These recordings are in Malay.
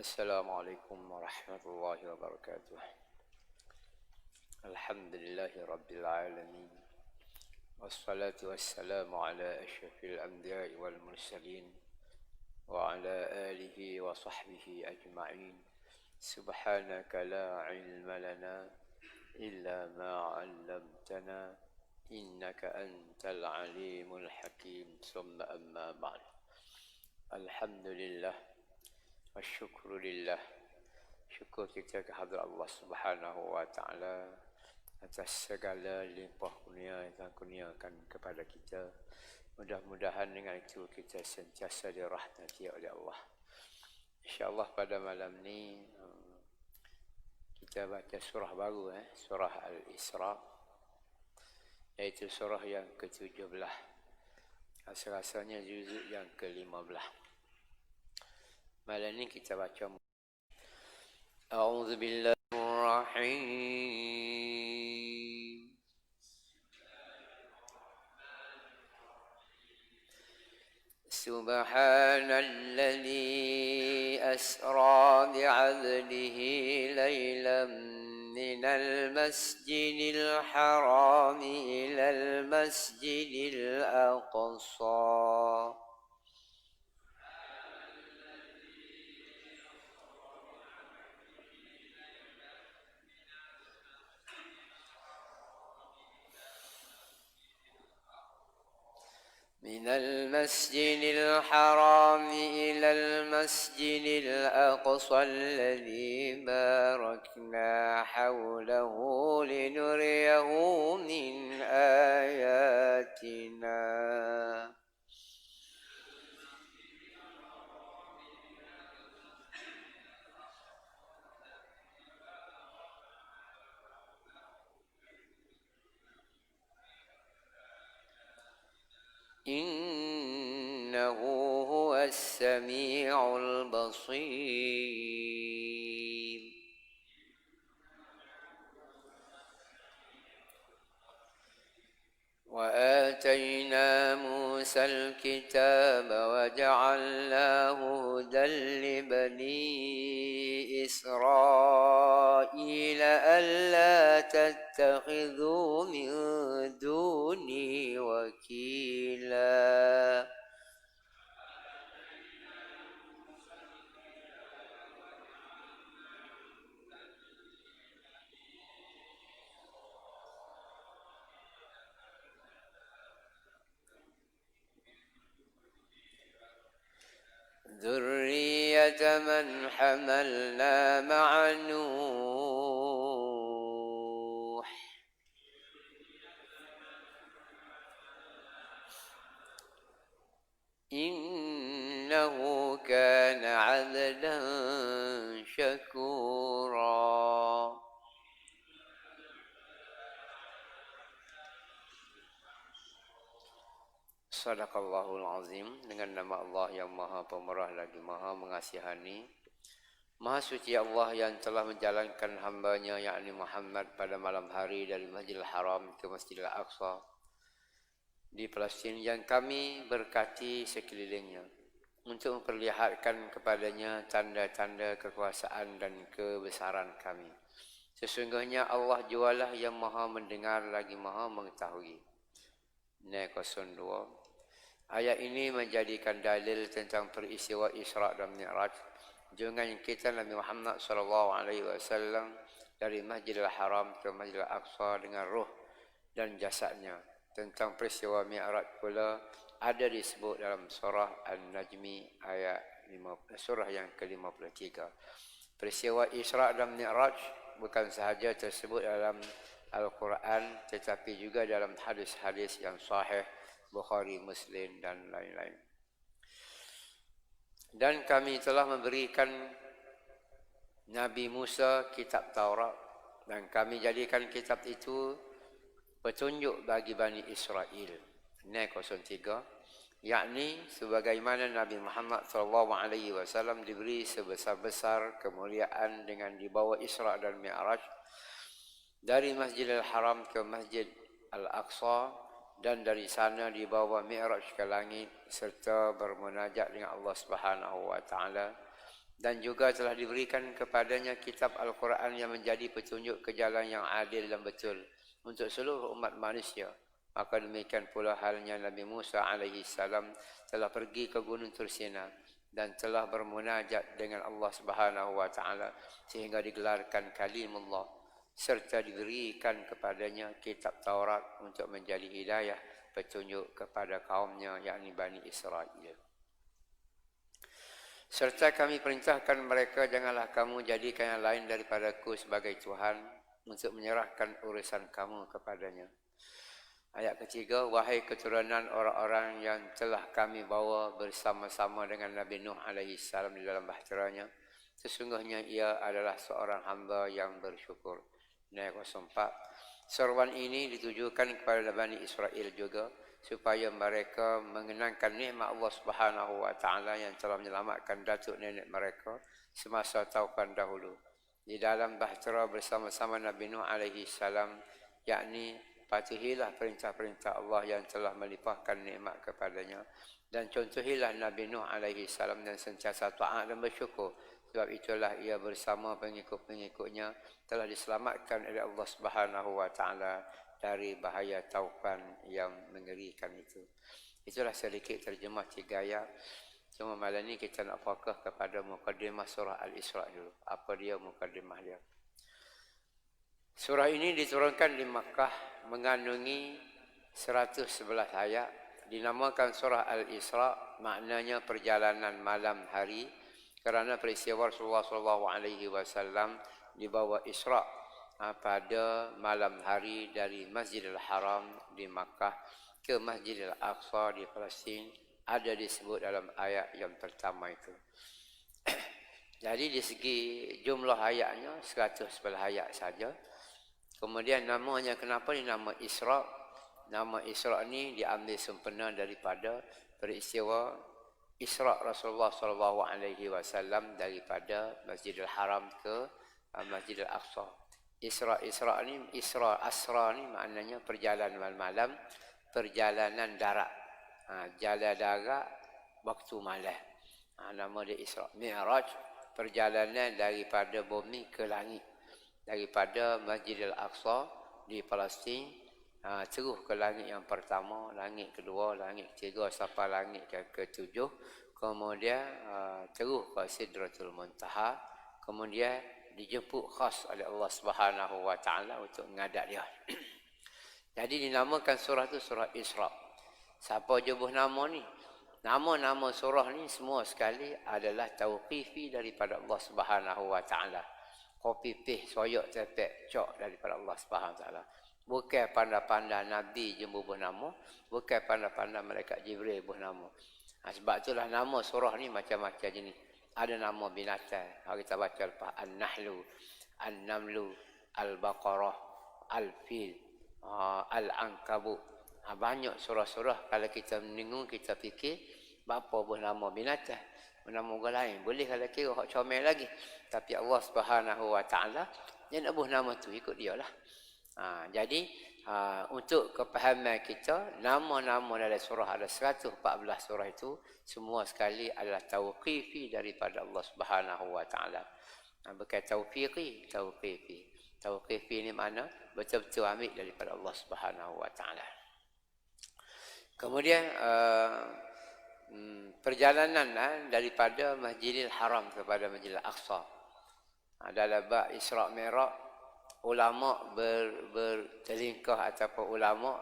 Assalamualaikum warahmatullahi wabarakatuh. Alhamdulillahi rabbil alamin. Wassalatu wassalamu ala asyrafil anbiya'i wal mursalin wa ala alihi wa sahbihi ajma'in. Subhanaka la ilma lana illa ma 'allamtana innaka antal alimul hakim. Summa amma ba'd. Alhamdulillah wa syukrulillah. Syukur kita kehadrat Allah Subhanahu wa taala atas segala limpah kurnia yang kurniakan kepada kita. Mudah-mudahan dengan itu kita sentiasa dirahmati oleh Allah. Insya-Allah pada malam ni kita baca surah baru, surah Al-Isra, iaitu surah yang ke-17. Rasanya juzuk yang ke-15. Malam ni kita baca A'udzu billahi rahim. Subhanalladzi asra bi'abdihi laylan minal masjidil haram ilal masjidil aqsa. من المسجد الحرام إلى المسجد الأقصى الذي باركنا حوله لنريه من آياتنا. إنه هو السميع البصير. وآتينا موسى الكتاب وجعلناه هدى لبني إسرائيل ألا تتخذوا من دوني وكيلا. ذرية من حملنا مع نوح إنه كان عبدا شكورا. Sadaqallahul azim. Dengan nama Allah yang maha pemurah lagi maha mengasihani. Maha suci Allah yang telah menjalankan hambanya yakni Muhammad pada malam hari dari Masjidil Haram ke Masjidil Aqsa di Palestin yang kami berkati sekelilingnya untuk memperlihatkan kepadanya tanda-tanda kekuasaan dan kebesaran kami. Sesungguhnya Allah jualah yang maha mendengar lagi maha mengetahui. 02. Ayat ini menjadikan dalil tentang peristiwa Isra dan Mi'raj, junjungan kita Nabi Muhammad SAW dari Masjidil Haram ke Masjidil Aqsa dengan ruh dan jasadnya. Tentang peristiwa Mi'raj pula ada disebut dalam surah An-Najmi ayat 50, surah yang ke-53. Peristiwa Isra dan Mi'raj bukan sahaja tersebut dalam Al-Quran tetapi juga dalam hadis-hadis yang sahih Bukhari, Muslim dan lain-lain. Dan kami telah memberikan Nabi Musa kitab Taurat dan kami jadikan kitab itu petunjuk bagi Bani Israel. 03, yakni sebagaimana Nabi Muhammad SAW diberi sebesar-besar kemuliaan dengan dibawa Isra dan Mi'raj dari Masjidil Haram ke Masjid Al-Aqsa dan dari sana dibawa Mi'raj ke langit serta bermunajat dengan Allah Subhanahu wa taala Dan juga telah diberikan kepadanya kitab Al-Quran yang menjadi petunjuk ke jalan yang adil dan betul untuk seluruh umat manusia. Maka demikian pula halnya Nabi Musa alaihi salam telah pergi ke Gunung Tursina dan telah bermunajat dengan Allah Subhanahu wa taala sehingga digelarkan kalimullah serta diberikan kepadanya kitab Taurat untuk menjadi hidayah petunjuk kepada kaumnya yakni Bani Israel. Serta kami perintahkan mereka, janganlah kamu jadikan yang lain daripadaku sebagai Tuhan untuk menyerahkan urusan kamu kepadanya. Ayat ketiga, wahai keturunan orang-orang yang telah kami bawa bersama-sama dengan Nabi Nuh alaihi salam di dalam bahteranya, sesungguhnya ia adalah seorang hamba yang bersyukur. Ayat 04. Seruan ini ditujukan kepada Bani Israel juga, supaya mereka mengenangkan nikmat Allah Subhanahu wa taala yang telah menyelamatkan datuk nenek mereka semasa taufan dahulu di dalam bahtera bersama-sama Nabi Nuh alaihi salam, yakni patuhilah perintah-perintah Allah yang telah melimpahkan nikmat kepadanya dan contohilah Nabi Nuh alaihi salam dan sentiasa taat dan bersyukur. Sebab itulah ia bersama pengikut-pengikutnya telah diselamatkan oleh Allah Subhanahu wa taala dari bahaya taufan yang mengerikan itu. Itulah sedikit terjemah 3 ayat. Cuma malam ni kita nak fokus kepada mukaddimah surah Al-Isra' dulu. Apa dia mukaddimah dia? Surah ini diturunkan di Makkah mengandungi 111 ayat. Dinamakan surah Al-Isra', maknanya perjalanan malam hari, kerana peristiwa Rasulullah SAW dibawa Isra' pada malam hari dari Masjidil Haram di Makkah ke Masjidil Aqsa di Palestin, ada disebut dalam ayat yang pertama itu. Jadi di segi jumlah ayatnya 111 ayat saja. Kemudian namanya, kenapa dinama Isra'? Nama Isra' ni diambil sempena daripada peristiwa Isra' Rasulullah SAW daripada Masjidil Haram ke Masjidil Aqsa. Isra ni, Asra ni maknanya perjalanan malam, perjalanan darat. Jalan darat waktu malam. Nama dia Isra. Mi'raj, perjalanan daripada bumi ke langit. Daripada Masjidil Aqsa di Palestin, terus ke langit yang pertama, langit kedua, langit ketiga sampai langit yang ketujuh. Kemudian terus ke Sidratul Muntaha. Kemudian dijemput khas oleh Allah Subhanahu wa taala untuk menghadap dia. Jadi dinamakan surah itu surah Isra'. Siapa jebuh nama ni? Nama-nama surah ni semua sekali adalah tauqifi daripada Allah Subhanahu wa taala. Copy paste, soyok tepek, cok daripada Allah Subhanahu wa taala. Bukan pandai-pandai Nabi je bubuh nama, bukan pandai-pandai malaikat Jibril bubuh nama. Sebab itulah nama surah ni macam-macam jenis. Ada nama binatang. Hari kita baca lepas An-Nahlu, An-Namlu, Al-Baqarah, Al-Fil, Al-Ankabut. Banyak surah-surah. Kalau kita mendengar, kita fikir, apa pun nama binatang. Nama orang lain. Boleh kalau kira hak comel lagi. Tapi Allah Subhanahu wa taala, dia nak buh nama tu, ikut dia lah. Jadi, untuk kepahaman kita, nama-nama dalam surah ada 114 surah itu, semua sekali adalah tauqifi daripada Allah Subhanahu wa taala. Bukan taufiqi, tauqifi. Tauqifi ni mana? Betul-betul ambil daripada Allah Subhanahu wa taala. Kemudian perjalanan daripada Masjidil Haram kepada Masjidil Aqsa. Dalam bab Isra' Mi'raj, ulama bertelingkah ataupun ulama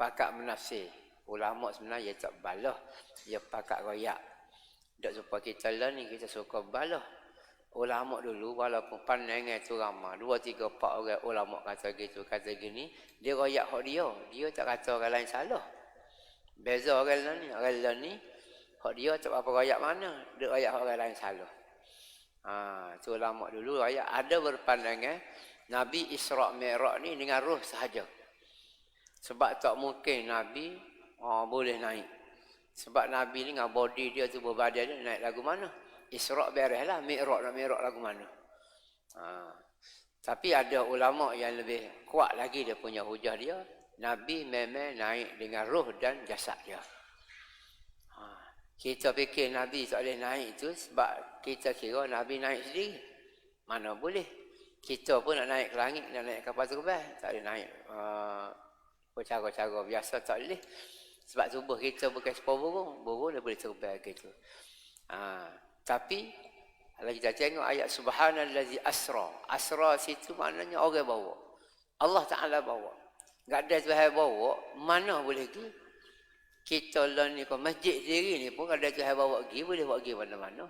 pakat menafsir. Ulama sebenarnya dia tak balah, dia pakat royak. Tak supaya kita lah ni kita suka balah. Ulama dulu walaupun pandangan tu ramai, 2, 3, 4 orang ulama kata gitu, kata gini, dia royak hak dia. Dia tak kata orang lain salah. Beza orang lain ni hak dia tak apa royak mana, dia royak hak orang lain salah. Tu ulama dulu royak ada berpandangan Nabi Isra' Mi'raj ni dengan roh sahaja. Sebab tak mungkin Nabi boleh naik. Sebab Nabi ni dengan body dia tu berbadan dia naik lagu mana? Isra' beres lah, Mi'raj lagu mana? Tapi ada ulama yang lebih kuat lagi dia punya hujah dia. Nabi memang naik dengan roh dan jasad dia. Kita fikir Nabi tak boleh naik tu sebab kita kira Nabi naik sendiri. Mana boleh. Kita pun nak naik ke langit, nak naik kapal terbang. Tak boleh naik. Cara-cara biasa tak boleh. Sebab tubuh kita bukan sepa burung. Burung dia boleh terbang gitu. Tapi kalau kita tengok ayat Subhanallazi asra. Asra situ maknanya orang bawa. Allah Ta'ala bawa. Tak ada Tuhan bawa, mana boleh pergi? Kita lah ni, masjid sendiri ni pun ada Tuhan bawa pergi, boleh bawa pergi mana-mana.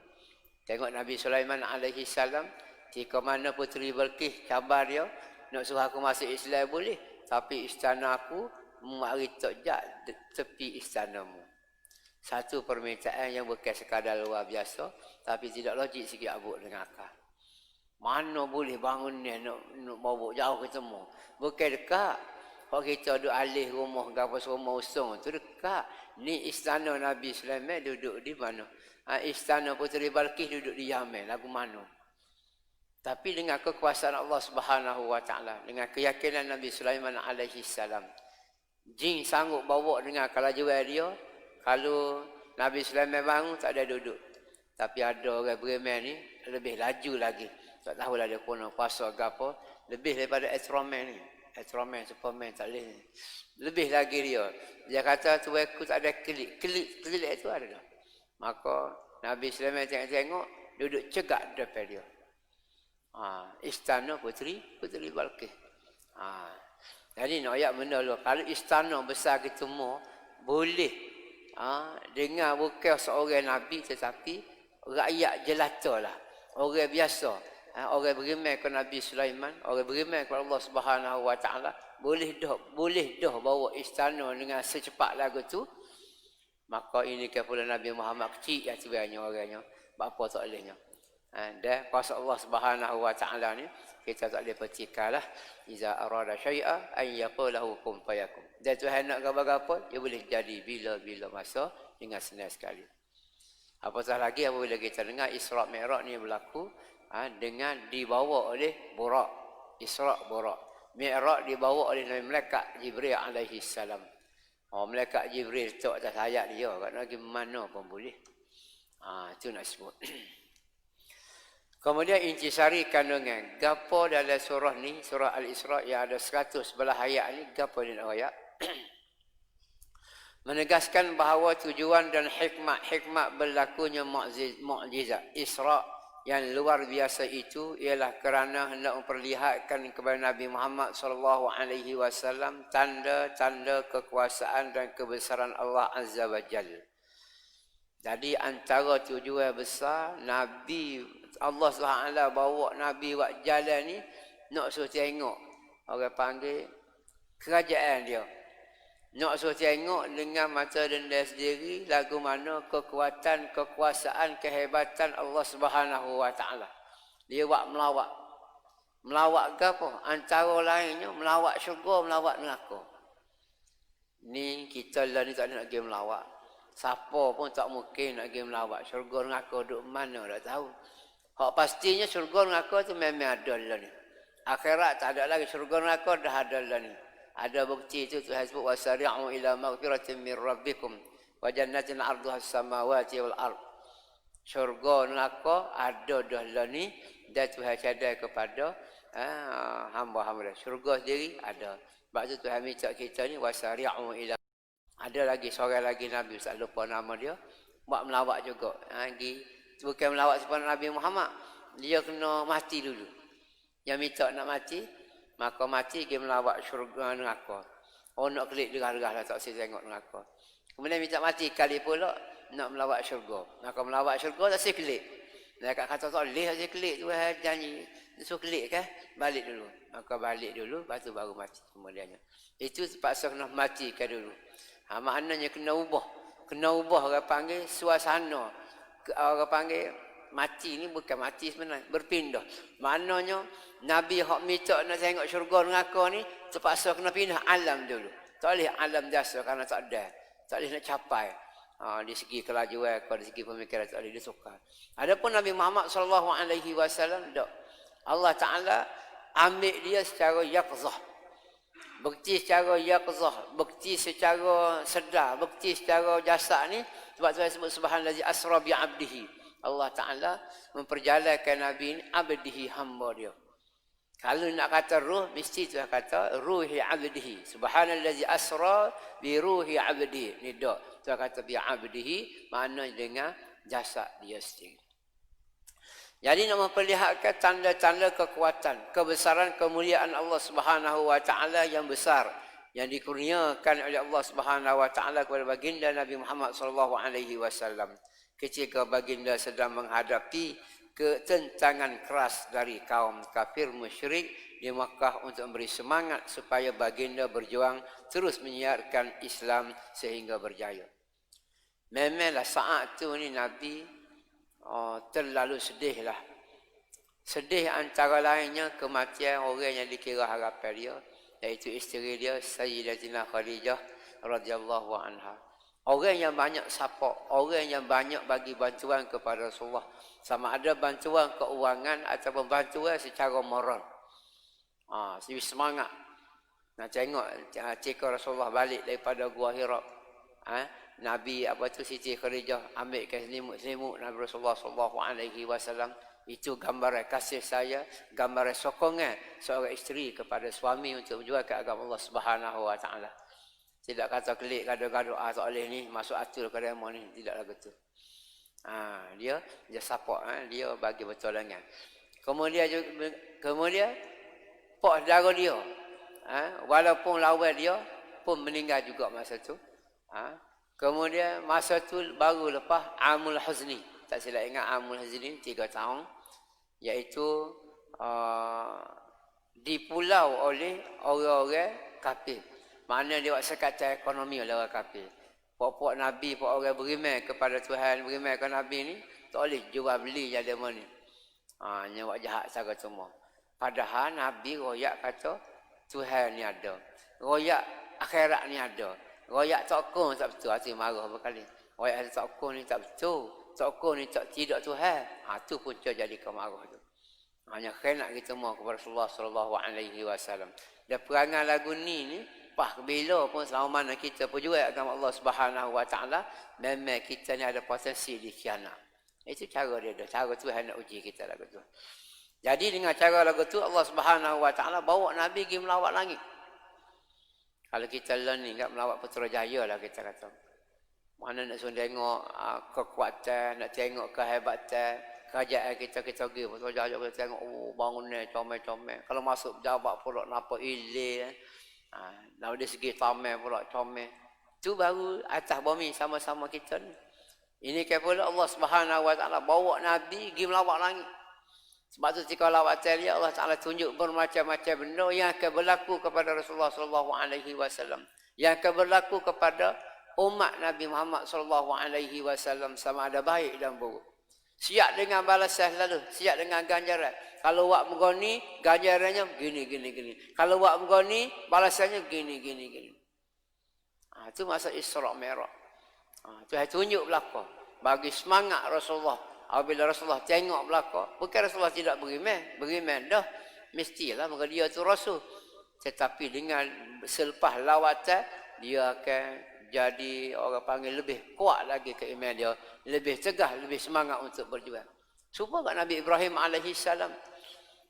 Tengok Nabi Sulaiman alaihi salam, jika mana Puteri Balqis kabar dia, nak suruh aku masuk Islam boleh. Tapi istana aku, mari tojak tepi istanamu. Satu permintaan yang bukan sekadar luar biasa, tapi tidak logik sikit abuk dengan akal. Mana boleh bangun ni nak bawa jauh ketemu. Bukan dekat. Kalau kita duduk alih rumah, gapa rumah usung, tu dekat. Ni istana Nabi Sulaiman duduk di mana? Istana Puteri Balqis duduk di Yaman, lagu mana? Tapi dengan kekuasaan Allah Subhanahu Wa Taala, dengan keyakinan Nabi Sulaiman alaihi salam, jin sanggup bawa dengan kelajuan dia. Kalau Nabi Sulaiman bangun, tak ada duduk. Tapi ada orang beriman ni, lebih laju lagi. Tak tahulah dia pun kuasa ke apa. Lebih daripada Ultraman ni. Ultraman, Superman, tak boleh. Lebih lagi dia. Dia kata, tu aku tak ada klik. Klik itu ada dah. Maka Nabi Sulaiman tengok-tengok, duduk cegak depan dia. Istana Puteri Balqis. Jadi nak ayat benda lu. Kalau istana besar gitu mau, boleh. Dengan bukan seorang Nabi tetapi rakyat jelata lah. Orang biasa. Orang beriman ke Nabi Sulaiman, orang beriman kepada Allah Subhanahu Wa Taala, boleh dah bawa istana dengan secepat lagu tu. Maka ini pula Nabi Muhammad kecil sebenarnya orangnya, apa tak bolehnya. Dan kuasa Allah Subhanahu Wa Taala ni kita tak boleh pertikailah. Iza arada syai'a an yaqulahu kun fayakun. Dan Tuhan nak apa-apa, dia boleh jadi bila-bila masa dengan senang sekali. Apatah lagi apabila kita dengar Isra Mi'raj ni berlaku dengan dibawa oleh Buraq. Isra Buraq. Mi'raj dibawa oleh Nabi Malaikat Jibril alaihi salam. Malaikat Jibril tu atas ayat dia, kat lagi mana pun boleh. Itu nak sebut. Kemudian intisari kandungan. Gapo dalam surah ni, surah Al-Isra yang ada 100 belah ayat ni, gapo dia nak ayat? Menegaskan bahawa tujuan dan hikmat berlakunya mukjizat Isra yang luar biasa itu ialah kerana hendak memperlihatkan kepada Nabi Muhammad sallallahu alaihi wasallam tanda-tanda kekuasaan dan kebesaran Allah Azza wa Jalla. Jadi antara tujuan besar Nabi Allah SWT bawa Nabi buat jalan ni nak suruh tengok orang panggil kerajaan dia. Nak suruh tengok dengan mata denda sendiri lagu mana kekuatan, kekuasaan, kehebatan Allah Subhanahu Wa Taala. Dia buat melawat. Melawat ke apa? Antara lainnya melawat syurga, melawat neraka. Ni kita lah ni tak nak pergi melawat. Siapa pun tak mungkin nak pergi melawat. Syurga neraka duduk mana tak tahu. Hak pastinya syurga neraka tu memang ada lah ni. Akhirat tak ada lagi, syurga neraka dah ada lah ni. Ada bukti itu Tuhan sebut wasari'u ila maghfiratin min rabbikum wa jannatin 'arduha as-samawati wal ard. Syurga neraka ada dah lah ni dan Tuhan cadai kepada hamba-hamba. Syurga sendiri ada. Sebab tu Tuhan minta kita ni wasari'u ila. Ada lagi seorang lagi Nabi, tak lupa nama dia, buat melawat juga. Bukan melawat kepada Nabi Muhammad. Dia kena mati dulu. Yang minta nak mati, maka mati dia melawat syurga neraka. Nak kelik derah-derah lah, tak saya tengok neraka. Kemudian minta mati kali pula nak melawat syurga. Maka melawat syurga tak saya kelik. Mereka kata tak boleh saya kelik tu, janji. Suruh kelik kan? Balik dulu. Maka balik dulu, lepas tu baru mati kemudiannya. Itu terpaksa kena matikan dulu. Maknanya kena ubah. Kena ubah orang panggil suasana. Orang panggil mati ni bukan mati sebenarnya, berpindah. Maknanya Nabi hak minta nak tengok syurga neraka ni terpaksa kena pindah alam dulu. Tak boleh alam dasar kerana tak ada. Tak boleh nak capai. Di segi kelajuan, dari segi pemikiran tak boleh disukar. Adapun Nabi Muhammad sallallahu alaihi wasallam tak. Allah Taala ambil dia secara yaqzah. Bukti secara yaqzah, bukti secara sedar, bukti secara jasad ni Sebab Tuhan sebut subhanallazi asra bi 'abdihi. Allah Taala memperjalankan Nabi ini abdihi, hamba dia. Kalau nak kata ruh, mesti Tuhan kata ruhi 'abdihi. Subhanallazi asra bi ruhi 'abdihi. Ni dak. Tuhan kata bi 'abdihi, maknanya dengan jasad dia sendiri. Jadi nak memperlihatkan tanda-tanda kekuatan, kebesaran, kemuliaan Allah Subhanahu wa taala yang besar yang dikurniakan oleh Allah Subhanahu wa taala kepada baginda Nabi Muhammad sallallahu alaihi wasallam ketika baginda sedang menghadapi ketentangan keras dari kaum kafir musyrik di Makkah untuk memberi semangat supaya baginda berjuang terus menyiarkan Islam sehingga berjaya. Memanglah saat tu ni Nabi terlalu sedih lah. Sedih antara lainnya kematian orang yang dikira harapan dia, iaitu isteri dia Sayyidatina Khadijah radhiyallahu anha. Orang yang banyak support, orang yang banyak bagi bantuan kepada Rasulullah, sama ada bantuan keuangan ataupun bantuan secara moral. Jadi semangat nak tengok ketika Rasulullah balik daripada Gua Hira. Nabi Siti Khadijah ambilkan selimut Nabi Rasulullah sallallahu alaihi wasallam. Itu gambaran kasih saya, gambaran sokongan seorang isteri kepada suami untuk menjualkan agama Allah Subhanahu wa taala. Tidak kata kelik gaduh-gaduh tak boleh ni masuk atur ke demo ni, tidaklah betul. Dia support, dia bagi pertolongan. Kemudian pak saudara dia, walaupun lawan dia pun meninggal juga masa tu. Kemudian masa tu baru lepas Amul Huzni. Tak silap ingat Amul Huzni 3 tahun. Iaitu dipulau oleh orang-orang kafir. Maknanya dia buat sekatan ekonomi oleh orang kafir. Pok-pok Nabi, pok orang beriman kepada Tuhan, beriman kepada Nabi ni, tak boleh jual beli jadi mana ni. Hanya buat jahat cara semua. Padahal Nabi royak kata Tuhan ni ada. Royak akhirat ni ada. Royak tokong tak betul, hati marah berkali. Royak tokong ni tak betul, tokong ni tidak Tuhan. Itu punca jadi kemarah tu. Hanya kena kita mahu kepada Rasulullah sallallahu alaihi wasallam. Dan perangai lagu ni bila pun selama mana kita berjuang agama Allah Subhanahu wa taala, memang kita ni ada potensi dikhianat. Itu cara dia, cara Tuhan nak uji kita lagu tu. Jadi dengan cara lagu tu Allah Subhanahu wa taala bawa Nabi pergi melawat langit. Kalau kita learn ni, tak melawat Putrajaya lah kita kata. Mana nak suruh tengok kekuatan, nak tengok kehebatan, kerajaan kita pergi Putrajaya, kita tengok bangunan comel-comel. Kalau masuk pejabat pula nampak ilir. Dari segi tamai pula comel. Itu baru atas bumi sama-sama kita ni. Ini kepala Allah Subhanahu wa taala bawa Nabi pergi melawat langit. Sebab tu ketika lawatan dia Allah Taala tunjuk bermacam-macam benda yang akan berlaku kepada Rasulullah sallallahu alaihi wasallam, yang akan berlaku kepada umat Nabi Muhammad sallallahu alaihi wasallam, sama ada baik dan buruk. Siap dengan balasan lalu, siap dengan ganjaran. Kalau buat begini, ganjarannya gini. Kalau buat begini, balasannya gini. Itu masa Isra Mi'raj. Tuhan tunjuk belaka bagi semangat Rasulullah. Apabila Rasulullah tengok belakang, bukan Rasulullah tidak beriman dah. Mestilah maka dia tu Rasul. Tetapi dengan selepas lawatan, dia akan jadi orang panggil lebih kuat lagi keiman dia. Lebih tegah, lebih semangat untuk berjuang. Cuba kat Nabi Ibrahim alaihissalam.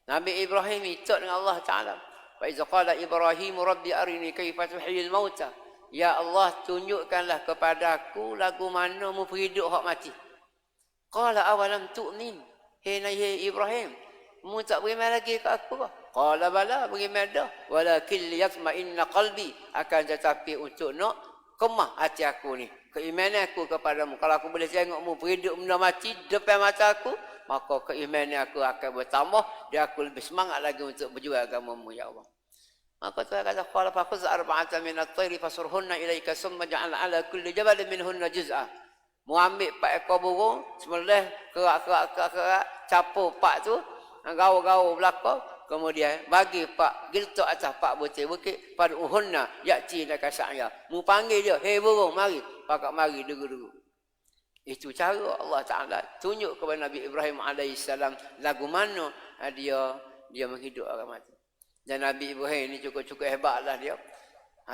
Nabi Ibrahim ikut dengan Allah Ta'ala. Wa iza qala Ibrahim Rabbi arini kaifa tuhyil mauta. Ya Allah, tunjukkanlah kepada aku lagu mana mu hidup hak mati. Qala awalam tu'min. Hei Ibrahim, mu tak beriman lagi ke aku ke? Qala bala, beriman dah. Walakin liyatma'inna qalbi. Akan tetapi untuk nak kemah hati aku ni. Keimanan aku kepadamu. Kalau aku boleh tengok mu berhidup benda mati depan mata aku, maka keimanan aku akan bertambah. Dan aku lebih semangat lagi untuk berjuang agamamu, ya Allah. Maka Tuhan kata, qala fakhudh arba'atan min at-tayri fasurhunna ilaika summa ja'al ala kulli jabalin minhunna juz'a. Mu ambil 4 ekor burung, sembelih kerak, capur 4 tu, gaul-gaul belakang, kemudian bagi 4 giltok atas 4 butir bukit, pada uhunna yakti nak kasaya. Mu panggil dia, hei burung, mari. Pakak mari degu-degu. Itu cara Allah Ta'ala tunjuk kepada Nabi Ibrahim alaihissalam lagu mana dia menghidup orang mati. Dan Nabi Ibrahim ni cukup hebatlah dia.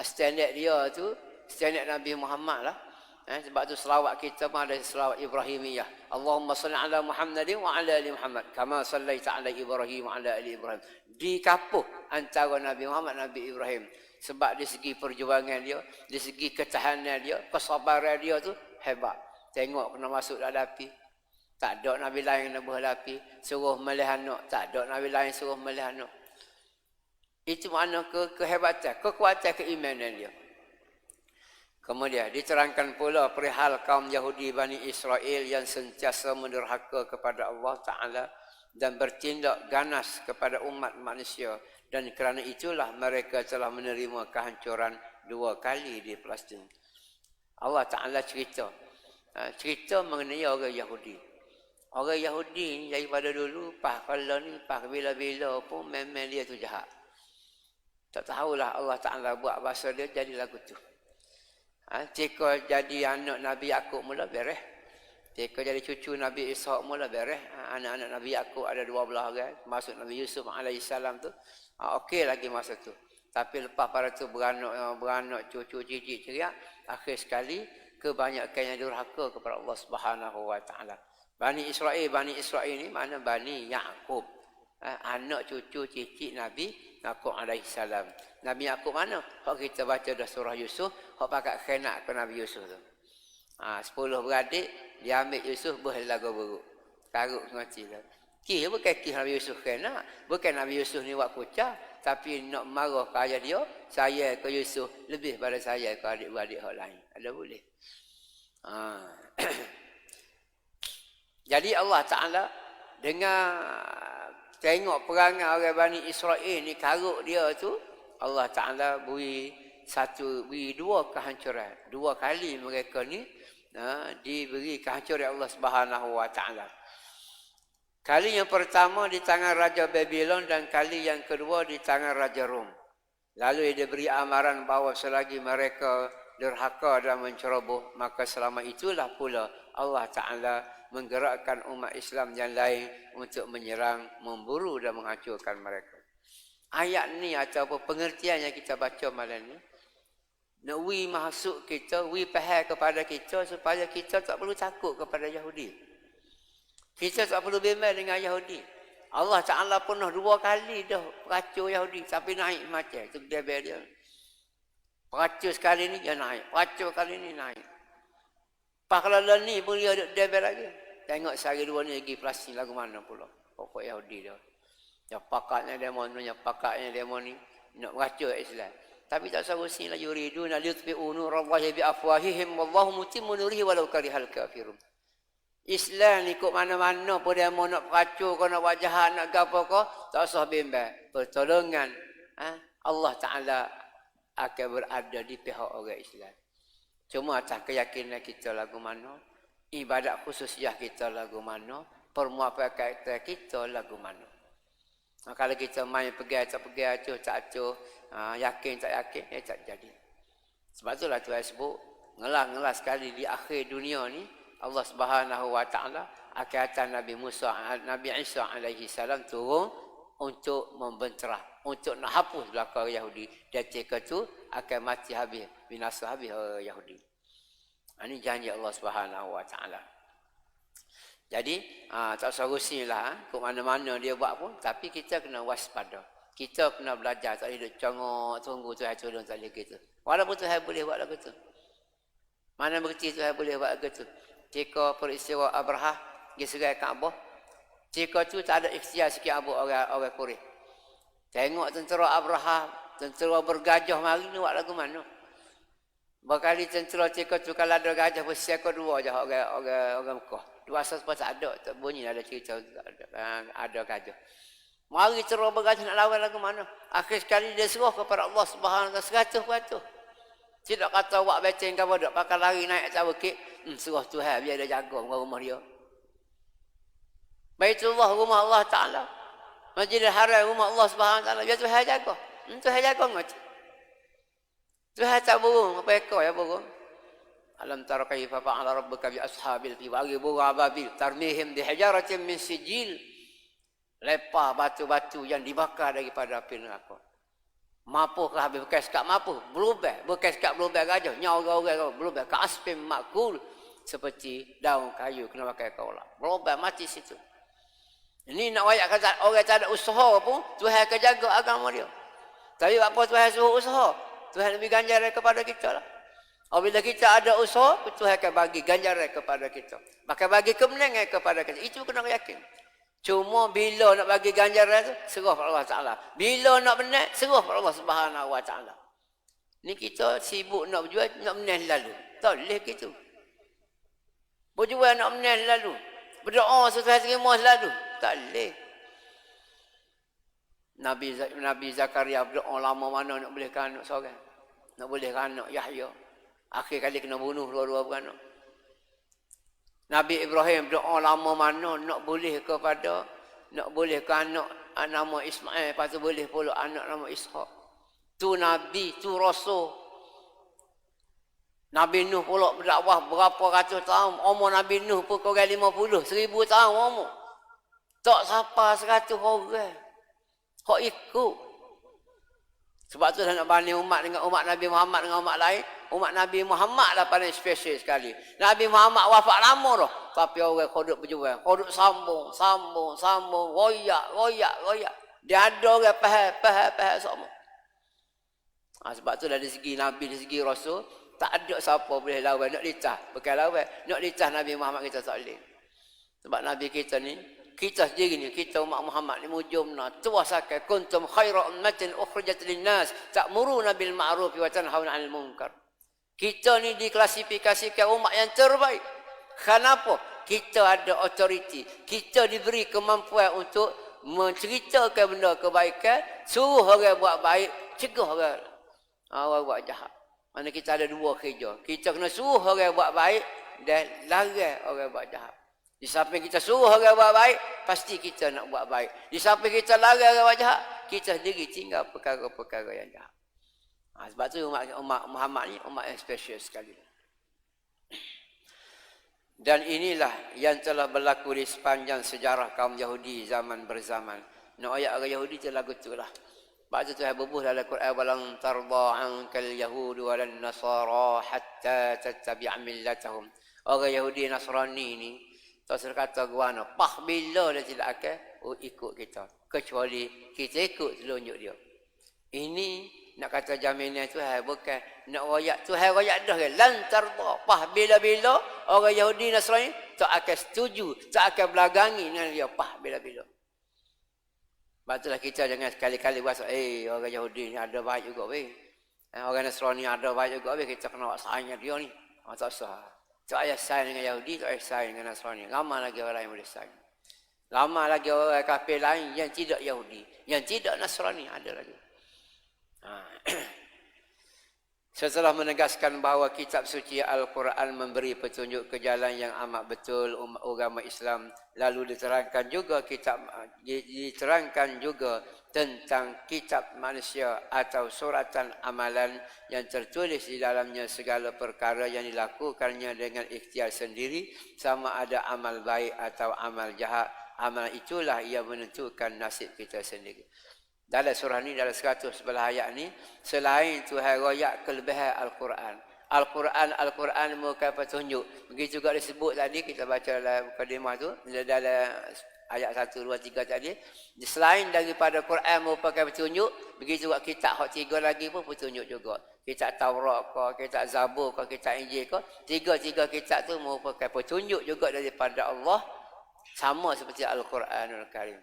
Standard dia tu, standard Nabi Muhammad lah. Sebab tu selawat kita pun ada selawat Ibrahimiyah. Allahumma salli ala Muhammadin wa ala ali Muhammad. Kama sallaita ala Ibrahim wa ala ali Ibrahim. Dikapuh antara Nabi Muhammad dan Nabi Ibrahim. Sebab di segi perjuangan dia, di segi ketahanan dia, kesabaran dia tu hebat. Tengok kena masuk dalam api. Tak ada Nabi lain yang buah api. Suruh melih anak. Tak ada Nabi lain suruh melih anak. Itu makna kehebatan, kekuatan keimanan dia. Kemudian diterangkan pula perihal kaum Yahudi Bani Israel yang sentiasa menderhaka kepada Allah Ta'ala dan bertindak ganas kepada umat manusia. Dan kerana itulah mereka telah menerima kehancuran 2 kali di Palestin. Allah Ta'ala cerita mengenai orang Yahudi. Orang Yahudi ni daripada dulu, kalau ni, bila-bila pun memang dia tu jahat. Tak tahulah Allah Ta'ala buat bahasa dia jadi lagu tu. Jika jadi anak Nabi Yaqub mula beres. Jika jadi cucu Nabi Ishaq mula beres. Anak-anak Nabi Yaqub ada 12 orang. Masuk Nabi Yusuf AS tu. Okey lagi masa tu. Tapi lepas pada tu beranak cucu cicit ceria. Akhir sekali kebanyakan yang durhaka kepada Allah Subhanahu Wa Taala. Bani Israel ni mana Bani Yaqub. Anak cucu cicit Nabi Yaqub AS. Nabi Yaqub mana? Hak kita baca dah surah Yusuf, hak pakat khenak ke Nabi Yusuf tu. 10 beradik, dia ambil Yusuf berlagu buruk. Karuk mati tu. Ki bukan ki Nabi Yusuf khenak, bukan Nabi Yusuf ni buat kucah, tapi nak marah ke ayah dia, saya ke Yusuf lebih pada saya ke adik-beradik hak lain. Ada boleh. Jadi Allah Ta'ala dengan tengok perangai orang Bani Israel ni karuk dia tu, Allah Ta'ala beri 2 kehancuran. 2 kali mereka ni diberi kehancuran Allah Subhanahu Wa Ta'ala. Kali yang pertama di tangan Raja Babylon dan kali yang kedua di tangan Raja Rom. Lalu dia beri amaran bahawa selagi mereka derhaka dan menceroboh, maka selama itulah pula Allah Ta'ala menggerakkan umat Islam yang lain untuk menyerang, memburu dan menghancurkan mereka. Ayat ni atau pengertian yang kita baca malam ni, nak masuk kita, faham kepada kita supaya kita tak perlu takut kepada Yahudi. Kita tak perlu bimbang dengan Yahudi. Allah Ta'ala pernah 2 kali dah peracur Yahudi tapi naik macam tu dia. Peracur sekali ni dia naik, peracur kali ni naik. Kalau ni pun dia lagi. Tengok sehari 2 ni lagi Palestin lagu mana pula. Pokok Yahudi dia. Yang pakatnya demo ni nak meracau Islam. Tapi tak sanggup la yuriduna liyutfi'u nurallahi bi afwahihim wallahu mutimmu nurihi walau karihal kafirun. Islam ni kok mana-mana pun dia mau nak meracau kau nak buat jahat nak gapo kau tak usah bimbang. Pertolongan Allah Ta'ala akan berada di pihak orang Islam. Cuma atas keyakinan kita lagu mana, ibadat khususiyah kita lagu mana, permuafakatan kita lagu mana. Kalau kita main pergi tak pergi, acuh tak acuh, yakin tak yakin, tak jadi. Sebab itulah Tuhan sebut, ngelah sekali di akhir dunia ni, Allah Subhanahu Wa Ta'ala akan atas Nabi Isa AS turun untuk membenterah, untuk nak hapus belakang Yahudi. Dan ketika tu akan mati habis, binasa habis Yahudi. Ini janji Allah Subhanahu Wa Ta'ala. Jadi, tak usah rusinglah ke mana-mana dia buat pun. Tapi kita kena waspada. Kita kena belajar. Tak boleh duduk congok, tunggu Tuhan tolong, tak boleh gitu. Walaupun Tuhan boleh buat lagu tu. Mana berarti Tuhan boleh buat lagu tu. Jika peristiwa Abrahah, dia serai Kaabah. Jika tu tak ada ikhtiar sikit orang Quraisy. Tengok tentera Abrahah, tentera bergajah mari ni buat lagu mana. Berkali tentera jika tu kalau ada gajah bersiap kedua je orang Mekah. Dua asas pun tak ada, tak bunyi ada cerita ada gajah. Mari terus bergajah nak lawan lagu mana? Akhir sekali dia serah kepada Allah Subhanahu Wa Taala 100%. Tidak kata buat beceng ke apa, pakai lari naik atas bukit, serah Tuhan biar dia jaga rumah dia. Baitullah rumah Allah Taala. Masjidil Haram rumah Allah Subhanahu Wa Taala, biar Tuhan jaga. Tuhan jaga ngaji. Tuhan tak burung, apa ekor ya burung? Alam tara kaifa fa'ala rabbuka bi ashabil fil bagi burung ababil tarmihim bi hijaratin min sijil. Lepah batu-batu yang dibakar daripada api neraka. Mampu ke habis bekas kat mampu. Berubah. Bekas kat berubah gajah. Nyawa orang berubah. Ke aspim makul. Seperti daun kayu kena pakai kaulah. Berubah mati situ. Ini nak wayak kata orang tak ada usaha pun. Tuhan akan jaga agama dia. Tapi apa Tuhan suruh usaha? Tuhan lebih ganjaran kepada kita lah. Apabila kita ada usaha, Tuhan akan bagi ganjaran kepada kita. Maka bagi kemenangan kepada kita. Itu kena yakin. Cuma bila nak bagi ganjaran tu, serah pada Allah Ta'ala. Bila nak menang, serah pada Allah Subhanahu Wa Ta'ala. Ni kita sibuk nak berjual, nak menang lalu. Tak boleh gitu. Berjual nak menang lalu. Berdoa sesuai terima selalu. Tak boleh. Nabi Zakaria berdoa lama mana nak bolehkan anak seorang. Nak bolehkan anak Yahya. Akhir kali kena bunuh dua-dua beranak. Nabi Ibrahim berdoa lama mana nak boleh kepada nak boleh ke anak nama Ismail, lepas tu boleh pula anak nama Ishak. Tu Nabi, tu Rasul. Nabi Nuh pula berdakwah berapa ratus tahun. Umur Nabi Nuh pun kurang 50, 1000 tahun umur. Tak siapa 100 orang. Kau ikut. Sebab tu dah nak banding umat dengan umat Nabi Muhammad dengan umat lain. Umat Nabi Muhammad lah paling spesial sekali. Nabi Muhammad wafat lama dah. Tapi orang kodok berjuang. Kodok sambung. Royak. Dia ada orang faham semua. Sebab tu dari segi Nabi, dari segi Rasul, tak ada siapa boleh lawan. Nak litah. Bukan lawan. Nak litah Nabi Muhammad kita tak boleh. Sebab Nabi kita ni, kita sendiri ni, kita umat Muhammad ni mujumna tuwasakai kuntum khaira ummatin ukhrijat linnas ta'muruna bil ma'ruf wa tanhauna 'anil munkar. Kita ni diklasifikasikan umat yang terbaik. Kenapa? Kita ada autoriti. Kita diberi kemampuan untuk menceritakan benda kebaikan, suruh orang buat baik, cegah orang buat jahat. Mana kita ada dua kerja. Kita kena suruh orang buat baik dan larang orang buat jahat. Di samping kita suruh orang buat baik, pasti kita nak buat baik. Di samping kita larang orang buat jahat, kita sendiri tinggal perkara-perkara yang jahat. Sebab tu umat Muhammad ni umat yang spesial sekali. Dan inilah yang telah berlaku di sepanjang sejarah kaum Yahudi zaman berzaman. Nak ayat orang Yahudi tu lagu tu lah. Sebab tu Tuhan berbuh dalam Quran, walang tarda ankal yahudu walan nasara hatta tattabi'a millatahum. Orang Yahudi Nasrani ni tak kata guana, pah bila dia tidak akan ikut kita. Kecuali kita ikut telunjuk dia. Ini nak kata jaminan Tuhan bukan nak royak. Tuhan royak dah kan. Lantar pah bila-bila orang Yahudi Nasrani tak akan setuju, tak akan belagangi dengan dia pah bila-bila. Sebab itulah kita jangan sekali-kali rasa orang Yahudi ni ada baik juga weh. Orang Nasrani ada baik juga weh, kita kena sayangnya dia ni. Tak sah. Tak payah sayang dengan Yahudi, tak payah sayang dengan Nasrani. Ramai lagi orang lain boleh sayang. Ramai lagi orang kafir lain yang tidak Yahudi, yang tidak Nasrani ada lagi. Setelah menegaskan bahawa kitab suci Al-Quran memberi petunjuk ke jalan yang amat betul agama Islam, lalu diterangkan juga tentang kitab manusia atau suratan amalan yang tertulis di dalamnya segala perkara yang dilakukannya dengan ikhtiar sendiri, sama ada amal baik atau amal jahat. Amal itulah ia menentukan nasib kita sendiri. Dalam surah ni, dalam 100 sebelah ayat ni, selain Tuhan royak kelebihan Al-Quran. Al-Quran merupakan petunjuk. Begitu juga disebut tadi, kita baca dalam mukadimah tu, dalam ayat 1, 2, 3 tadi. Selain daripada Quran merupakan petunjuk, begitu juga kitab hak 3 lagi pun petunjuk juga. Kitab Taurat ke, kitab Zabur ke, kitab Injil ke, tiga-tiga kitab tu merupakan petunjuk juga daripada Allah. Sama seperti Al-Quranul Karim.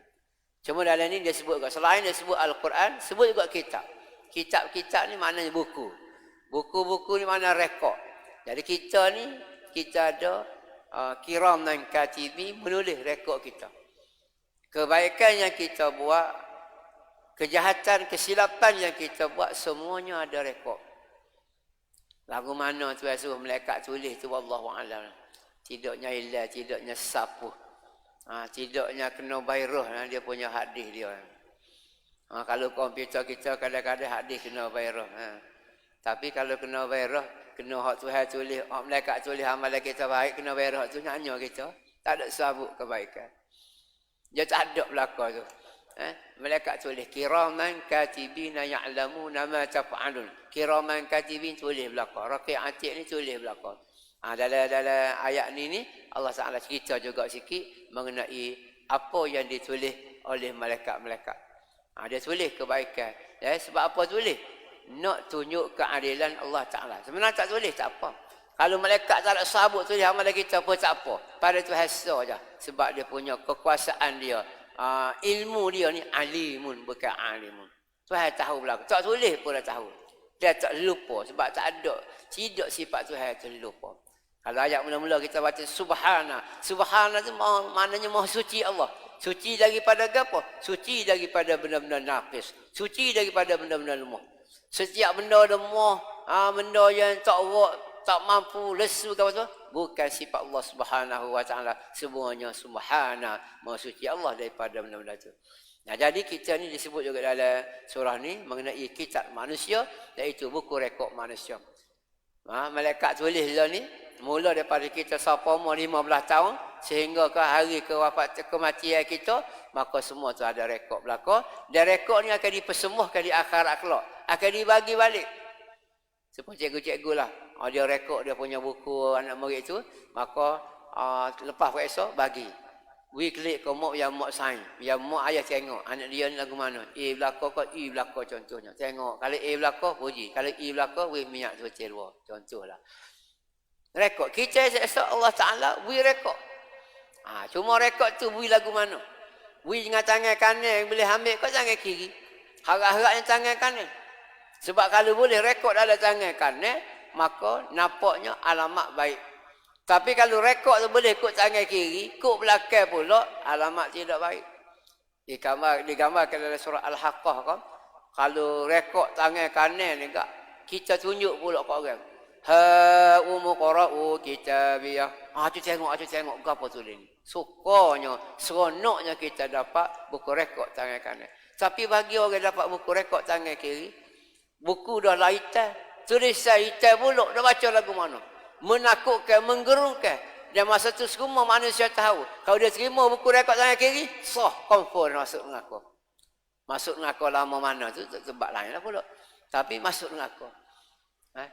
Cuma dalam ni dia sebut juga, selain dia sebut Al-Quran, sebut juga kitab. Kitab-kitab ni maknanya buku. Buku-buku ni makna rekod. Jadi kita ni, kita ada kiram dan katibi menulis rekod kita. Kebaikan yang kita buat, kejahatan, kesilapan yang kita buat, semuanya ada rekod. Lagu mana tu suruh malaikat tulis tu, wallahu'alam. Tidaknya ilah, tidaknya sapuh. Tidaknya kena virus dia punya hadis dia. Kalau komputer kita kadang-kadang hadis kena virus. Tapi kalau kena virus, kena hak Tuhan tulis, hak malaikat tulis amalan kita baik, kena virus tu nyanyi kita. Tak ada sabuk kebaikan. Dia tak ada belaka tu. Malaikat tulis kiraman katibina ya'lamuna ma taf'alun. Kiraman katibin tulis belakang. Raqib atid ni tulis belakang. Dalam ayat ni Allah Taala cerita juga sikit mengenai apa yang ditulis oleh malaikat-malaikat. Dia tulis kebaikan. Sebab apa tulis? Nak tunjuk keadilan Allah Taala. Sebenarnya tak tulis tak apa. Kalau malaikat tak nak sabut tulis amalan kita pun tak apa. Pada Tuhan saja. Sebab dia punya kekuasaan dia. Ilmu dia ni alimun bukan alimun. Tuhan tahu belakang. Tak tulis pun dah tahu. Dia tak lupa sebab tak ada. Tidak sifat Tuhan terlupa. Kalau ayat mula-mula kita baca subhana. Subhana tu maknanya maha suci Allah. Suci daripada apa? Suci daripada benda-benda nafis. Suci daripada benda-benda lemah. Setiap benda lemah, benda yang tak mampu lesu ke apa tu? Bukan sifat Allah Subhanahu wa taala. Semuanya subhana, maha suci Allah daripada benda-benda tu. Nah, jadi kita ni disebut juga dalam surah ni mengenai kitab manusia, iaitu buku rekod manusia. Malaikat tulis lah ni mula daripada kita siapa umur 15 tahun sehingga ke hari kematian kita, maka semua tu ada rekod belaka. Dan rekod ni akan dipersembuhkan di akhirat kelak, akan dibagi balik. Seperti cikgu-cikgu lah, dia rekod dia punya buku anak murid tu, maka lepas esok bagi. Weekly ke mak yang mak sign, yang mak ayah tengok anak dia ni lagu mana. A belaka ke E belaka contohnya. Tengok kalau A belaka puji, kalau E belaka we minyak tu celwa. Contohlah. Rekod kita esok Allah Taala we rekod. Cuma rekod tu we lagu mana. We dengan tangan kanan boleh ambil ke tangan kiri. Harap-harap yang tangan kanan. Sebab kalau boleh rekod dalam tangan kanan, maka nampaknya alamat baik. Tapi kalau rekod tu boleh kut tangan kiri, kut belakang pula, alamat tidak baik. Digambarkan dalam surah Al-Haqqah kan. Kalau rekod tangan kanan ni kak, kita tunjuk pula kat orang. Ha umqra'u kitabiyah. Tu tengok apa tulis ni. Sukanya, seronoknya kita dapat buku rekod tangan kanan. Tapi bagi orang dapat buku rekod tangan kiri, buku dah laitan, tulisan hitam pula, dah baca lagu mana. Menakutkan, menggerunkan. Dan masa tu semua manusia tahu. Kalau dia terima buku rekod tangan kiri, sah, confirm masuk mengaku. Masuk mengaku lama mana tu, sebab lain lah pula. Tapi masuk mengaku.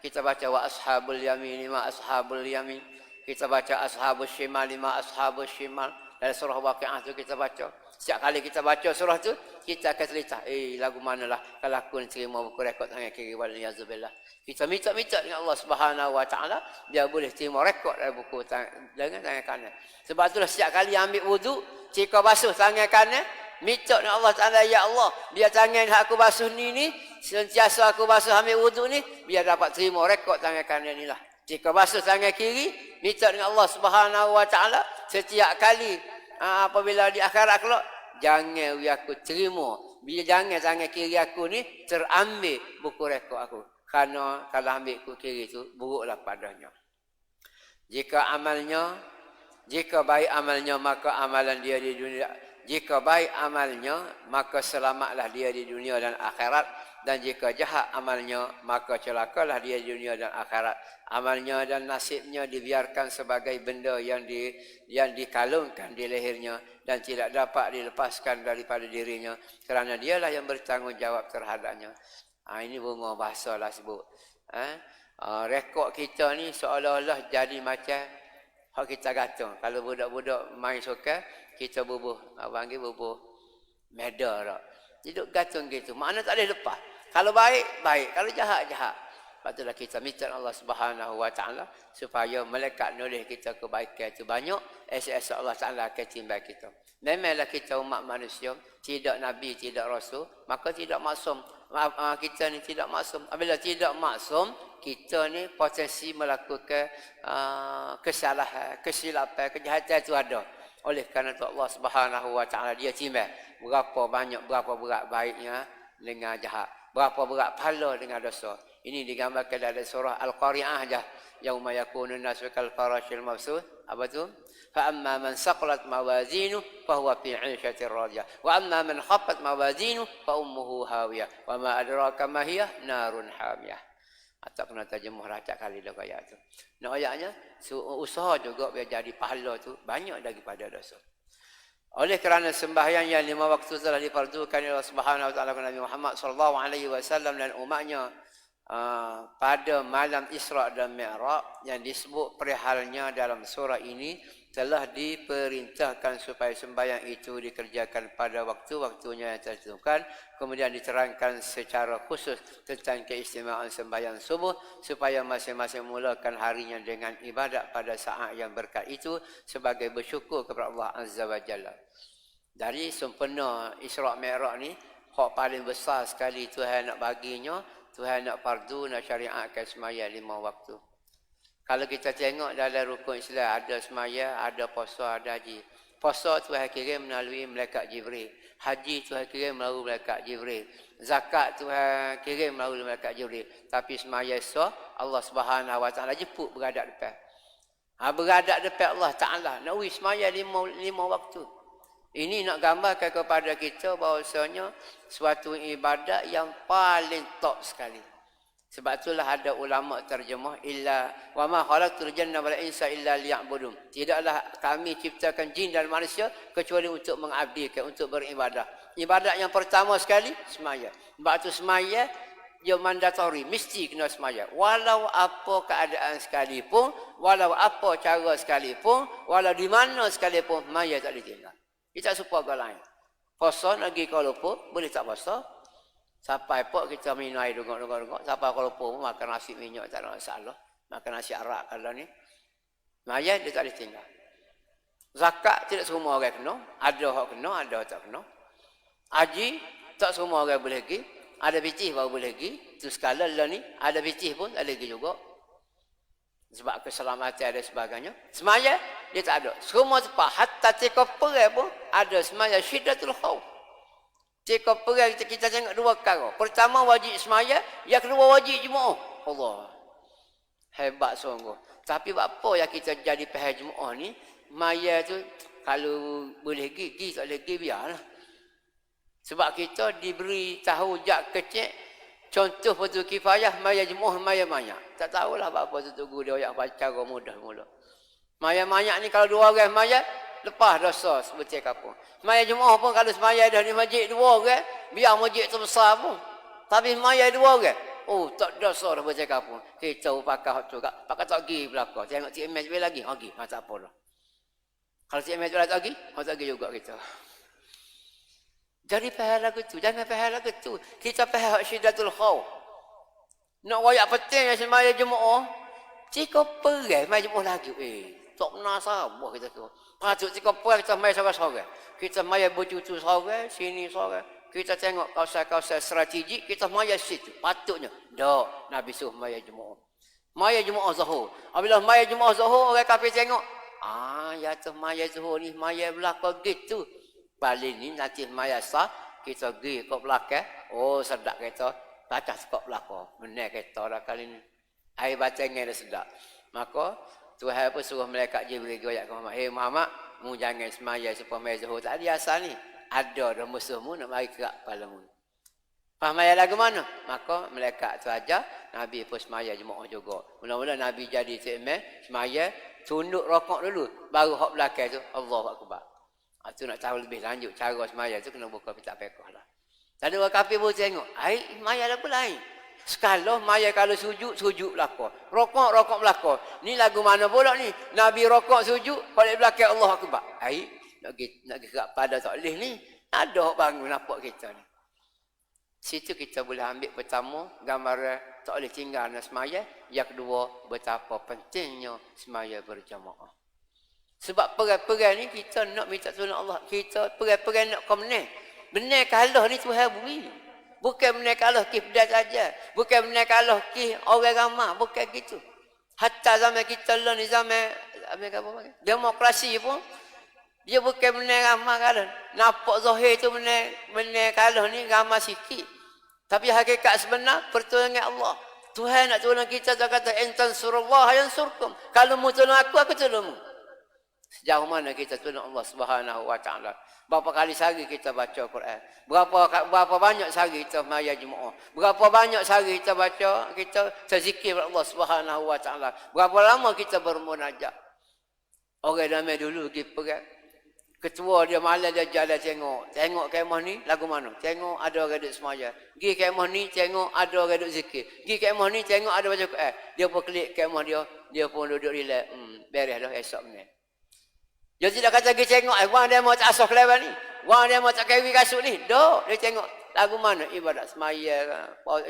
Kita baca wa ashabul yamin, ma ashabul yamin. Kita baca ashabul shimal, ma ashabul shimal. Dalam surah Waqi'ah tu kita baca. Setiap kali kita baca surah tu, kita akan cerita, lagu manalah kalau aku terima buku rekod tangan kiri, waliyazubillah. Kita minta-minta dengan Allah Subhanahu wa taala, dia boleh terima rekod dalam buku dengan tangan kanan. Sebab itulah setiap kali ambil wudu, jika basuh tangan kanan, minta dengan Allah Taala, ya Allah, biar tangan aku basuh ni, sentiasa aku basuh ambil wudu ni, biar dapat terima rekod tangan kanan ni lah. Jika basuh tangan kiri, minta dengan Allah Subhanahu wa taala, setiap kali apabila di akhirat kelak, jangan aku terima, biar jangan tangan kiri aku ni terambil buku rekod aku. Kerana kalau ambil buku kiri tu buruklah padanya. Jika baik amalnya, maka amalan dia di dunia. Jika baik amalnya, maka selamatlah dia di dunia dan akhirat. Dan jika jahat amalnya, maka celakalah dia di dunia dan akhirat. Amalnya dan nasibnya dibiarkan sebagai benda yang dikalungkan di lehernya dan tidak dapat dilepaskan daripada dirinya, kerana dialah yang bertanggungjawab terhadapnya. Ini bunga bahasa lah sebut. Rekod kita ni seolah-olah jadi macam hak kita gantung. Kalau budak-budak main suka, kita bubuh medal tak. Hidup gantung gitu. Makna tak boleh lepas. Kalau baik, baik. Kalau jahat, jahat. Lepas itulah kita minta Allah Subhanahu wa taala supaya malaikat nulis kita kebaikan itu banyak, esok-esok Allah Taala akan timbang kita. Memanglah kita umat manusia, tidak nabi, tidak rasul, maka tidak maksum. Kita ni tidak maksum. Apabila tidak maksum, kita ni potensi melakukan kesalahan, kesilapan, kejahatan itu ada. Oleh kerana itu Allah Subhanahu wa taala dia timbang berapa banyak, berapa berat baiknya dengan jahat, berapa berat pahala dengan dosa. Ini digambarkan dalam surah Al-Qari'ah aja. Yauma yakunu an-nasu kal farashil mabsuth. Apa tu? Fa amma man saqalat mawazinuhu fa huwa fi 'ishatir radiyah. Wa amma man khaffat mawazinuhu fa ummuhu hawiyah. Wa ma adraka ma hiya narun hamiyah. Tak pernah terjemuh racak kali dah ayat tu. Nak ayatnya usaha juga biar jadi pahala tu banyak daripada dosa. Oleh kerana sembahyang yang 5 waktu telah difardukan oleh Allah Subhanahu wa taala kepada Nabi Muhammad sallallahu alaihi wasallam dan umatnya pada malam Isra dan Mi'raj yang disebut perihalnya dalam surah ini telah diperintahkan supaya sembahyang itu dikerjakan pada waktu-waktunya yang tertentukan, kemudian diterangkan secara khusus tentang keistimewaan sembahyang subuh supaya masing-masing mulakan harinya dengan ibadat pada saat yang berkat itu sebagai bersyukur kepada Allah Azza wa Jalla. Dari sempena Isra' Mi'raj ni, hak paling besar sekali Tuhan nak baginya, Tuhan nak fardu, nak syariatkan sembahyang 5 waktu. Kalau kita tengok dalam rukun Islam, ada semaya, ada puasa, ada haji. Puasa Tuhan kirim melalui malaikat Jibril. Haji Tuhan kirim melalui malaikat Jibril. Zakat Tuhan kirim melalui malaikat Jibril. Tapi semaya esok, Allah Subhanahu wa taala jemput beradak depan. Beradak depan Allah Ta'ala. Nak wis semaya 5 waktu. Ini nak gambarkan kepada kita bahawasanya suatu ibadat yang paling top sekali. Sebab itulah ada ulama terjemah illa wa ma khalaqtul janna wal insa illa liya'budun. Tidaklah kami ciptakan jin dan manusia kecuali untuk mengabdikan, untuk beribadah. Ibadat yang pertama sekali semaya. Sebab itu semaya dia mandatory, mesti kena semaya. Walau apa keadaan sekalipun, walau apa cara sekalipun, walau di mana sekalipun, semaya tak ditinggal. Kita suka ke lain. Puasa lagi kalau pun boleh tak puasa. Sampai pun kita minum air dugak. Sampai kalau pun makan nasi minyak tak ada masalah. Makan nasi arak kalau ni. Maya dia tak ditinggal. Zakat tidak semua orang kena. Ada orang kena, ada orang tak kena. Haji tak semua orang boleh pergi. Ada pitih baru boleh pergi. Itu skala lah ni. Ada pitih pun tak boleh pergi juga. Sebab keselamatan ada sebagainya. Semaya dia tak ada. Semua tempat. Hatta tika perang pun ada semaya syiddatul khauf. Tika perang kita tengok dua perkara. Pertama wajib semaya, yang kedua wajib Jumaat. Allah. Hebat sungguh. Tapi apa yang kita jadi pahal Jumaat ni, maya tu kalau boleh pergi tak boleh pergi biarlah. Sebab kita diberi tahu jak kecil, contoh fardu kifayah maya Jumaat, maya. Tak tahulah apa tu tunggu dia yang baca mudah mula. Maya ni kalau dua orang maya, lepas dosa sebetul kapung. Semaya Jumaat pun kalau semaya dah di masjid 2 orang, biar masjid tu besar pun. Tapi semaya 2 orang, oh tak dosa dah betul kapung. Kita pakai hak tu, pakai tak pergi belakang. Tengok cik imej lagi, pergi. Tak apa dah. Kalau cik imej tak pergi, tak pergi juga kita. Jadi faham lagu tu, jangan faham lagu tu. Kita faham syiddatul khauf. Nak wayak penting yang semaya Jumaat, jika pergi semaya Jumaat lagi, tak pernah sabar kita tu. Patut jika pergi kita main sorang-sorang. Kita maya bercucu sorang, sini sorang. Kita tengok kawasan-kawasan strategik, kita maya situ. Patutnya. Tak, Nabi suruh maya Jumaat. Maya Jumaat Zuhur. Apabila maya Jumaat Zuhur, orang kafir tengok. Ya tu maya Zuhur ni, maya belakang gitu. Balik ni nanti maya sah, kita pergi ke belakang. Oh, sedap kita. Baca sekop belakang. Benar kita dah kali ni. Air batangnya dah sedap. Maka, Tuhan pun suruh malaikat Jibril goyak ke Muhammad. Muhammad, mu jangan semaya supaya maya Zuhur. Tak ada asal ni. Ada dah musuhmu nak mari kerak kepalamu. Pas maya lagu mana? Maka malaikat tu aja, Nabi pun semaya Jumaat juga. Mula-mula Nabi jadi seimeh, semaya, tunduk rokok dulu. Baru hak belakang tu, Allahu Akbar. Tu nak tahu lebih lanjut cara semaya tu kena buka kitab fiqh lah. Tak ada orang kafir pun tengok. Maya dah pun lain. Sekali maya kalau sujud belakang. Rokok belakang. Ni lagu mana pula ni? Nabi rokok sujud, balik belakang Allah Akbar. Nak gerak pada tak boleh ni. Ada bangun nampak kita ni. Situ kita boleh ambil pertama, gambaran tak boleh tinggal nak semaya. Yang kedua, betapa pentingnya semaya berjamaah. Sebab perang-perang ni kita nak minta tolong Allah. Kita perang-perang nak kemenang. Benar kalah ni Tuhan beri. Bukan benar kalah kes pedas saja. Bukan benar kalah kes orang ramai. Bukan gitu. Hatta zaman kita lah ni zaman demokrasi pun. Dia bukan benar ramai kalah. Nampak zahir tu benar kalah ni ramai sikit. Tapi hakikat sebenar pertolongan Allah. Tuhan nak tolong kita, dia kata intan surullah yansurkum. Kalau mu tolong aku tolongmu. Sejauh mana kita tolong Allah Subhanahu wa taala. Berapa kali sehari kita baca Quran? Berapa banyak sehari kita maya Jumaat? Berapa banyak sehari kita baca, kita terzikir Allah Subhanahu wa taala? Berapa lama kita bermunajat? Orang ramai dulu pergi perang. Ketua dia malam dia jalan tengok. Tengok kemah ni lagu mana? Tengok ada orang duduk semaya. Gi kemah ni tengok ada orang duduk zikir. Gi kemah ni tengok ada baca Quran. Dia pun klik kemah dia. Dia pun duduk relax. Beres dah esok ni. Dia tidak kata pergi tengok, wang dia mau tak asok lebar ni. Wang dia mau tak kawin kasut ni. Dok, dia tengok lagu mana? Ibadat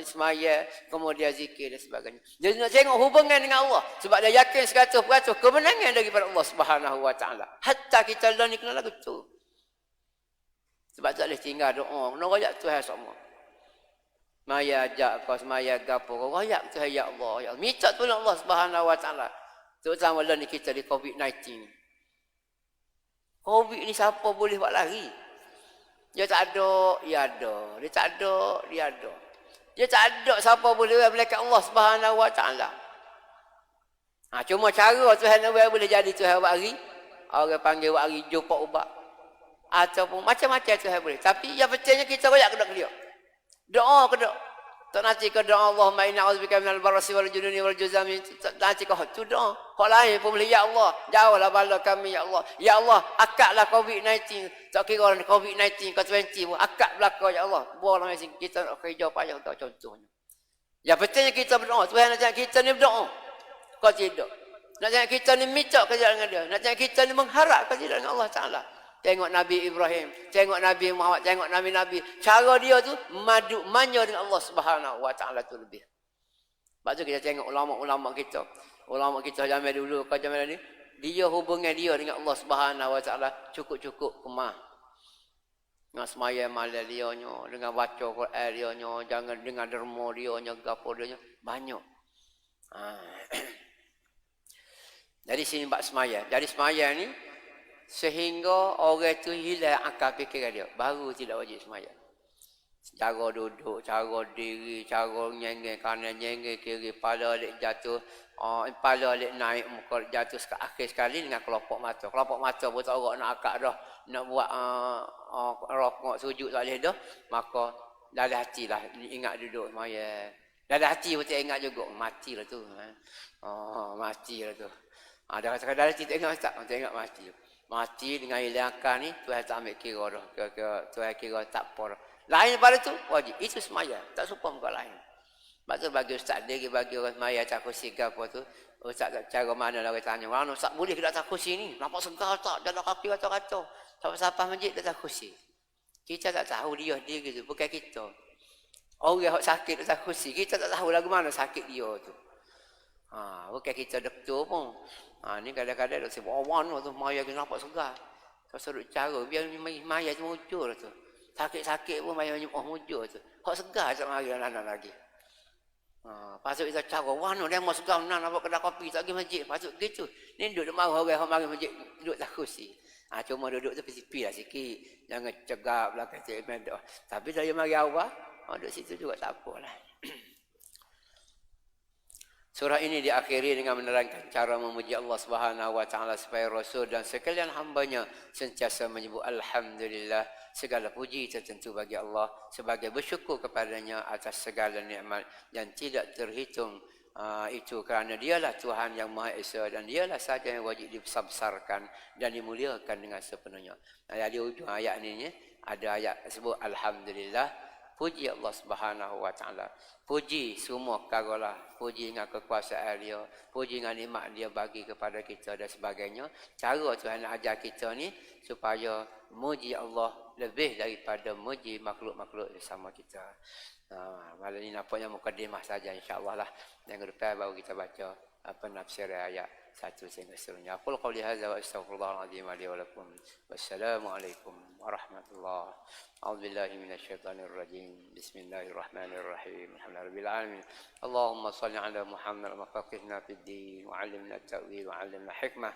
semaya, kemudian zikir dan sebagainya. Dia nak tengok hubungan dengan Allah. Sebab dia yakin 100% kemenangan daripada Allah Subhanahu Wa Taala. Hatta kita lah ni kena lagu tu. Sebab tak boleh tinggal doa. Kena rayak Tuhan semua. Maya ajak kau, semaya gapo kau. Rayak Tuhan, ya Allah. Ya Allah. Minta tolong Allah Subhanahu Wa Taala. Terutama lah ni kita di COVID-19. Covid ni siapa boleh buat lari? Dia tak ada, dia ada. Dia tak ada, dia ada. Dia tak ada siapa boleh buat malaikat Allah Subhanahu Wa Taala. Cuma cara Tuhan boleh jadi Tuhan buat hari. Orang panggil buat hari jumpa ubat. Ataupun macam-macam Tuhan boleh. Tapi yang pentingnya kita royak ke dia. Doa ke dia. Tak nanti ke doa Allahumma inna a'udzubika minal barasi wal jununi wal juzami. Nanti ke tu doa. Kau lain pun boleh, ya Allah, jauhlah bala kami, ya Allah. Ya Allah, akadlah COVID-19. Tak kira orang COVID-19 ke 20 pun. Akad belakang, ya Allah. Buanglah mesin. Kita nak kerja payah kau contohnya. Yang pentingnya kita berdoa. Tuhan nak jangan kita ni berdoa. Kau tidak. Nak jangan kita ni minta kerja dengan dia. Nak jangan kita ni mengharap kerja dengan Allah Ta'ala. Tengok Nabi Ibrahim, tengok Nabi Muhammad, tengok Nabi-Nabi. Cara dia tu manja dengan Allah Subhanahu Wa Taala tu lebih. Sebab tu kita tengok ulama-ulama kita. Ulama kita zaman dulu, kau zaman ni, dia hubungan dia dengan Allah Subhanahu Wa Taala cukup-cukup kemah. Dengan semaya malam dia nya, dengan baca Quran dia nya, jangan dengan derma dia nya, gapo dia nya, banyak. Dari sini bab semaya. Dari semaya ni sehingga orang tu hilang akal fikiran dia. Baru tidak wajib semaya. Cara duduk, cara diri, cara nyengeng kanan, nyengeng kiri, kepala alik jatuh, kepala alik naik, muka jatuh akhir sekali dengan kelopak mata. Kelopak mata pun tak orang nak akak dah. Nak buat rokok, sujud tak boleh dah. Maka dalam hati lah ingat duduk semaya. Dalam hati pun tak ingat juga. Matilah tu. Matilah tu. Dah kata dalam hati tak ingat tak? Tak ingat mati. Mati dengan hilang akal ni, Tuhan tak ambil kira dah. Tuhan kira tak apa dah. Lain daripada tu, wajib. Itu semaya. Tak suka muka lain. Sebab tu bagi ustaz dia, bagi orang semaya atas kursi ke apa tu, ustaz cara mana lah orang tanya, mana ustaz boleh ke atas kursi ni? Nampak segar tak? Jalan kaki kata-kata. Siapa-siapa masjid atas kursi. Kita tak tahu dia gitu. Bukan kita. Orang yang sakit atas kursi, kita tak tahu lagu mana sakit dia tu. Bukan kita doktor pun. Ni kadang-kadang dia sebut awan tu maya kita nampak segar. Kau suruh cara biar maya tu muncul tu. Sakit-sakit pun maya muncul tu. Hak segar tak mari anak lagi. Pasal kita cara warna dia mau segar nampak kedai kopi tak pergi masjid. Pasal gitu. Ni duduk marah orang hak mari masjid duduk tak kursi. Cuma duduk tu pipi lah sikit. Jangan cegap lah kata medah. Tapi saya mari awal, duduk situ juga tak apalah. Surah ini diakhiri dengan menerangkan cara memuji Allah Subhanahu Wa Taala supaya Rasul dan sekalian hambanya sentiasa menyebut Alhamdulillah. Segala puji tertentu bagi Allah sebagai bersyukur kepadanya atas segala nikmat yang tidak terhitung. Itu kerana dialah Tuhan yang Maha Esa dan dialah sahaja yang wajib dibesar-besarkan dan dimuliakan dengan sepenuhnya. Di ujung ayat ini ada ayat sebut Alhamdulillah. Puji Allah Subhanahu Wa Taala. Puji semua perkara, puji dengan kekuasaan dia, puji dengan nikmat dia bagi kepada kita dan sebagainya. Cara Tuhan nak ajar kita ni supaya muji Allah lebih daripada muji makhluk-makhluk bersama kita. Malam ni nampaknya mukadimah saja insya-Allah lah. Yang depan baru kita baca penafsir ayat 1 sehingga seterusnya. Aqul qawli hadza wa astaghfirullahal azim li wa lakum. Wassalamualaikum warahmatullahi. A'udzu billahi minasyaitonir rajim. Bismillahirrahmanirrahim. Alhamdulillahirabbil alamin. Allahumma shalli ala Muhammad wa faqihna fid din wa 'allimna at-ta'wil wa 'allimna hikmah.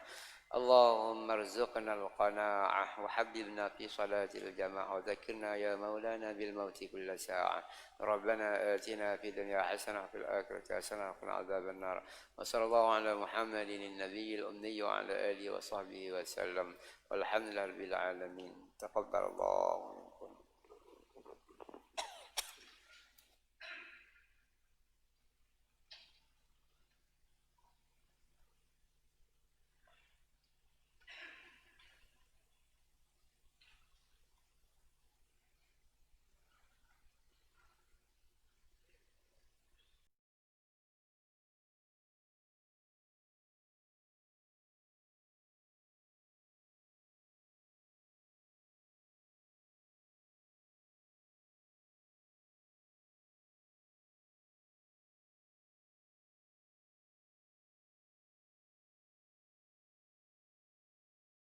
Allahumma arzuqna al-qana'ah wa habibna fi salatil jama'ah wa dhakkirna ya maulana bil mauti kulla sa'ah. Rabbana atina fid dunya hasanah wa fil akhirati hasanah wa qina adzaban nar. Wa sallallahu ala Muhammadin an-nabiyil ummi wa ala alihi wa sahbihi wa sallam. Walhamdulillahirabbil alamin. Taqabbalallahu minkum.